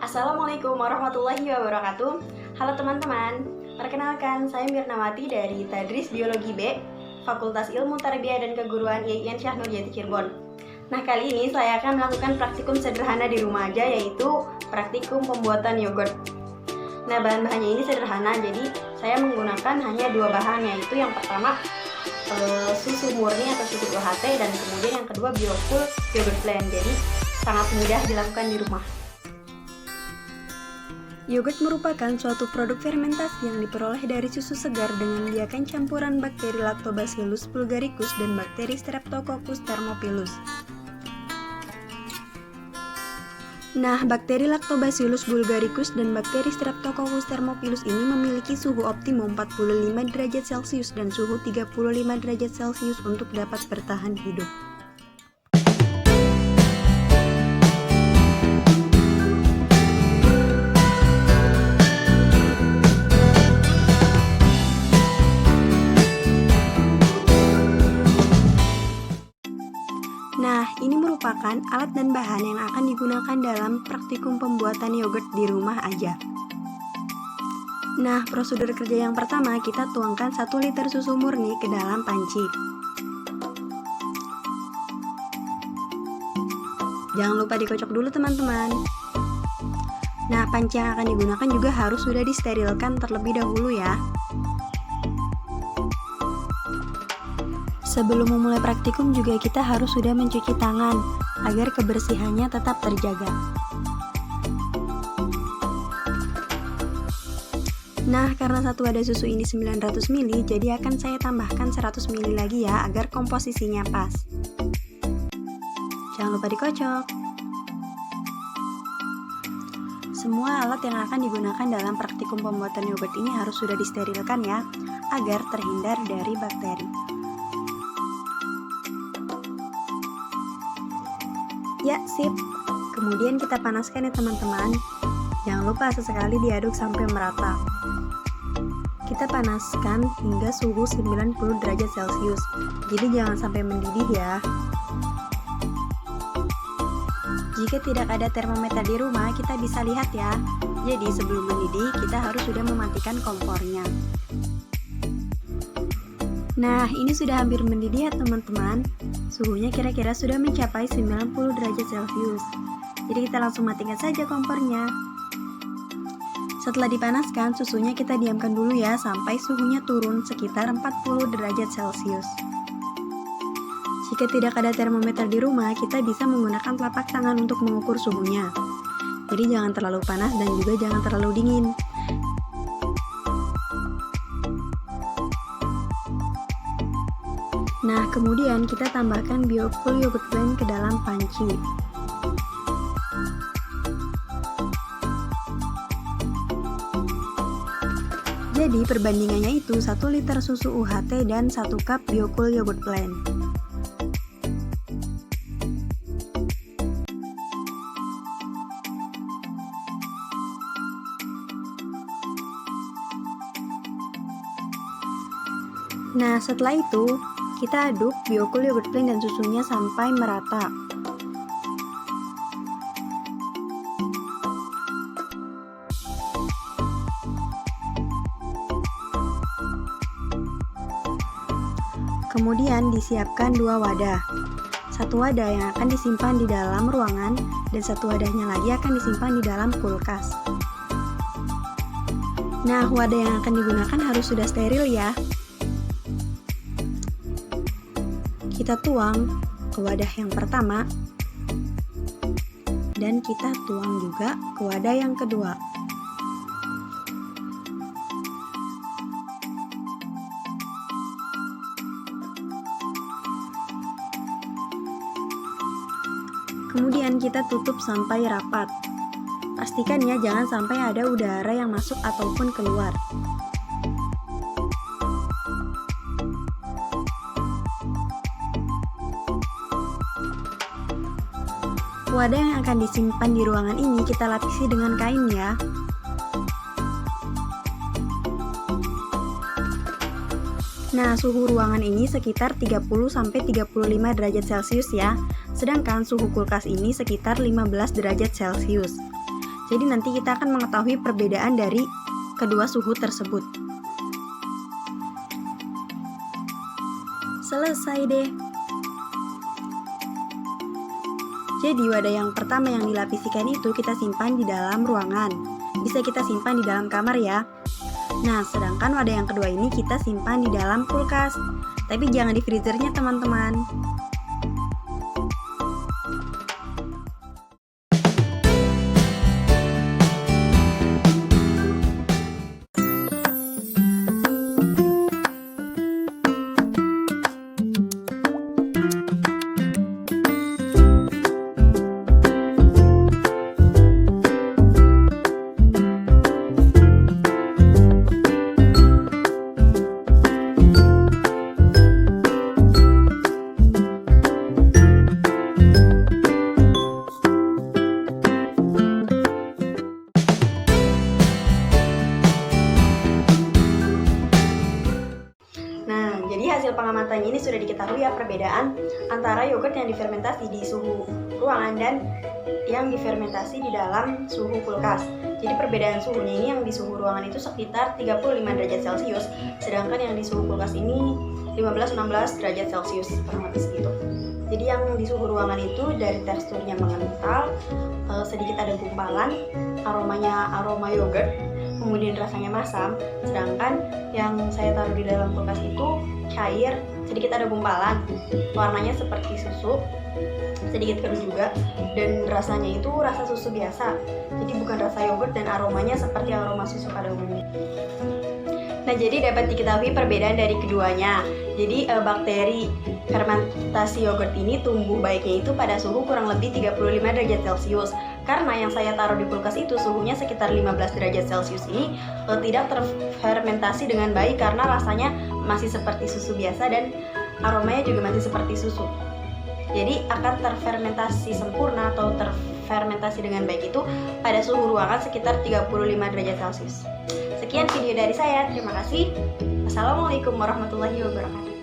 Assalamualaikum warahmatullahi wabarakatuh. Halo teman-teman, perkenalkan saya Mirnawati dari Tadris Biologi B, Fakultas Ilmu Tarbiyah dan Keguruan IAIN Syah Nurjati Cirebon. Nah, kali ini saya akan melakukan praktikum sederhana di rumah aja, yaitu praktikum pembuatan yogurt. Nah, bahan-bahannya ini sederhana, jadi saya menggunakan hanya 2 bahan, yaitu yang pertama susu murni atau susu UHT, dan kemudian yang kedua Biocool Yogurt Blend. Jadi sangat mudah dilakukan di rumah. Yogurt merupakan suatu produk fermentasi yang diperoleh dari susu segar dengan membiarkan campuran bakteri Lactobacillus bulgaricus dan bakteri Streptococcus thermophilus. Nah, bakteri Lactobacillus bulgaricus dan bakteri Streptococcus thermophilus ini memiliki suhu optimum 45 derajat Celcius dan suhu 35 derajat Celcius untuk dapat bertahan hidup. Nah, ini merupakan alat dan bahan yang akan digunakan dalam praktikum pembuatan yogurt di rumah aja. Nah, prosedur kerja yang pertama, kita tuangkan 1 liter susu murni ke dalam panci. Jangan lupa dikocok dulu teman-teman. Nah, panci yang akan digunakan juga harus sudah disterilkan terlebih dahulu ya. Sebelum memulai praktikum juga kita harus sudah mencuci tangan agar kebersihannya tetap terjaga. Nah, karena satu wadah susu ini 900 ml, jadi akan saya tambahkan 100 ml lagi ya agar komposisinya pas. Jangan lupa dikocok. Semua alat yang akan digunakan dalam praktikum pembuatan yogurt ini harus sudah disterilkan ya, agar terhindar dari bakteri. Ya, sip. Kemudian kita panaskan ya teman-teman. Jangan lupa sesekali diaduk sampai merata. Kita panaskan hingga suhu 90 derajat Celcius. Jadi jangan sampai mendidih ya. Jika tidak ada termometer di rumah, kita bisa lihat ya. Jadi sebelum mendidih, kita harus sudah mematikan kompornya. Nah, ini sudah hampir mendidih ya teman-teman. Suhunya kira-kira sudah mencapai 90 derajat Celcius. Jadi kita langsung matikan saja kompornya. Setelah dipanaskan, susunya kita diamkan dulu ya sampai suhunya turun sekitar 40 derajat Celcius. Jika tidak ada termometer di rumah, kita bisa menggunakan telapak tangan untuk mengukur suhunya. Jadi jangan terlalu panas dan juga jangan terlalu dingin. Nah, kemudian kita tambahkan Biocool Yogurt Blend ke dalam panci. Jadi perbandingannya itu 1 liter susu UHT dan 1 cup Biocool Yogurt Blend. Nah, setelah itu kita aduk Biocool Yogurt Blend dan susunya sampai merata. Kemudian disiapkan 2 wadah. 1 wadah yang akan disimpan di dalam ruangan dan 1 wadahnya lagi akan disimpan di dalam kulkas. Nah, wadah yang akan digunakan harus sudah steril ya. Kita tuang ke wadah yang pertama dan kita tuang juga ke wadah yang kedua. Kemudian kita tutup sampai rapat. Pastikan ya jangan sampai ada udara yang masuk ataupun keluar. Wadah yang akan disimpan di ruangan ini kita lapisi dengan kain ya. Nah, suhu ruangan ini sekitar 30-35 derajat Celcius ya. Sedangkan suhu kulkas ini sekitar 15 derajat Celcius. Jadi nanti kita akan mengetahui perbedaan dari kedua suhu tersebut. Selesai deh. Jadi wadah yang pertama yang dilapisikan itu kita simpan di dalam ruangan. Bisa kita simpan di dalam kamar ya. Nah, sedangkan wadah yang kedua ini kita simpan di dalam kulkas. Tapi jangan di freezernya teman-teman. Jadi hasil pengamatan ini sudah diketahui ya perbedaan antara yogurt yang difermentasi di suhu ruangan dan yang difermentasi di dalam suhu kulkas. Jadi perbedaan suhunya ini yang di suhu ruangan itu sekitar 35 derajat Celcius, sedangkan yang di suhu kulkas ini 15-16 derajat Celcius, kurang lebih segitu. Jadi yang di suhu ruangan itu dari teksturnya mengental, sedikit ada gumpalan, aromanya aroma yogurt, kemudian rasanya masam. Sedangkan yang saya taruh di dalam kulkas itu cair, sedikit ada gumpalan, warnanya seperti susu, sedikit keruh juga, dan rasanya itu rasa susu biasa. Jadi bukan rasa yogurt dan aromanya seperti aroma susu pada umumnya. Nah, jadi dapat diketahui perbedaan dari keduanya. Jadi bakteri fermentasi yogurt ini tumbuh baiknya itu pada suhu kurang lebih 35 derajat Celcius. Karena yang saya taruh di kulkas itu suhunya sekitar 15 derajat Celcius ini tidak terfermentasi dengan baik karena rasanya masih seperti susu biasa dan aromanya juga masih seperti susu. Jadi akan terfermentasi sempurna atau terfermentasi dengan baik itu pada suhu ruangan sekitar 35 derajat Celcius. Sekian video dari saya, terima kasih. Wassalamualaikum warahmatullahi wabarakatuh.